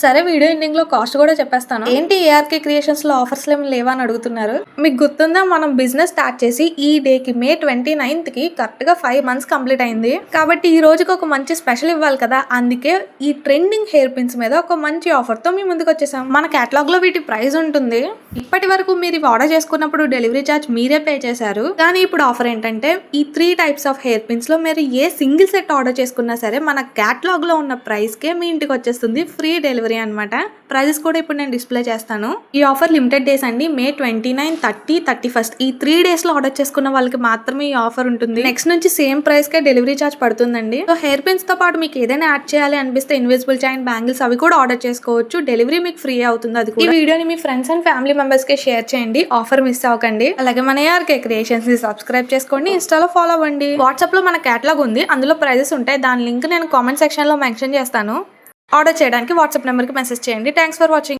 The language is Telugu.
సరే వీడియో ఎండింగ్ లో కాస్ట్ కూడా చెప్పేస్తాను. ఏంటి ఏఆర్కే క్రియేషన్స్ లో ఆఫర్స్ ఏమి లేవా అని అడుగుతున్నారు. మీకు గుర్తుందా, మనం బిజినెస్ స్టార్ట్ చేసి ఈ డేకి మే 29th కి కరెక్ట్ గా 5 months కంప్లీట్ అయింది. కాబట్టి ఈ రోజుకి ఒక మంచి స్పెషల్ ఇవ్వాలి కదా, అందుకే ఈ ట్రెండింగ్ హెయిర్ పిన్స్ మీద ఒక మంచి ఆఫర్ తో మీ ముందుకు వచ్చేసాం. మన కేటలాగ్ లో వీటి ప్రైస్ ఉంటుంది. ఇప్పటి వరకు మీరు ఇవి ఆర్డర్ చేసుకున్నప్పుడు డెలివరీ ఛార్జ్ మీరే పే చేశారు. కానీ ఇప్పుడు ఆఫర్ ఏంటంటే ఈ 3 types ఆఫ్ హెయిర్ పిన్స్ లో మీరు ఏ సింగిల్ సెట్ ఆర్డర్ చేసుకున్నా సరే మన కేటలాగ్ లో ఉన్న ప్రైస్ కే మీ ఇంటికి వచ్చేస్తుంది ఫ్రీ డెలివరీ అన్నమాట. ప్రైజెస్ కూడా ఇప్పుడు నేను డిస్ప్లే చేస్తాను. ఈ ఆఫర్ లిమిటెడ్ డేస్ అండి. మే 29, 30, 31 ఈ 3 days లో ఆర్డర్ చేసుకున్న వాళ్ళకి మాత్రమే ఈ ఆఫర్ ఉంటుంది. నెక్స్ట్ నుంచి సేమ్ ప్రైస్ కే డెలివరీ ఛార్జ్ పడుతుందండి. సో హెయిర్ పిన్స్ తో పాటు మీకు ఏదైనా యాడ్ చేయాలి అనిపిస్తే ఇన్విజిబుల్ చైన్, బ్యాంగిల్స్ అవి కూడా ఆర్డర్ చేసుకోవచ్చు. డెలివరీ మీకు ఫ్రీ అవుతుంది. అది కూడా. ఈ వీడియోని మీ ఫ్రెండ్స్ అండ్ ఫ్యామిలీ మెంబర్స్ కి షేర్ చేయండి. ఆఫర్ మిస్ అవ్వకండి. అలాగే మన ఏఆర్కే క్రియేషన్స్ ని సబ్స్క్రైబ్ చేసుకోండి. ఇన్స్టాలో ఫాలో అవ్వండి. వాట్సాప్ లో మన కేటలాగ్ ఉంది, అందులో ప్రైజెస్ ఉంటాయి. దాని లింక్ నేను కామెంట్ సెక్షన్ లో మెన్షన్ చేస్తాను. ఆర్డర్ చేయడానికి వాట్సాప్ నెంబర్కి మెసేజ్ చేయండి. Thanks for watching.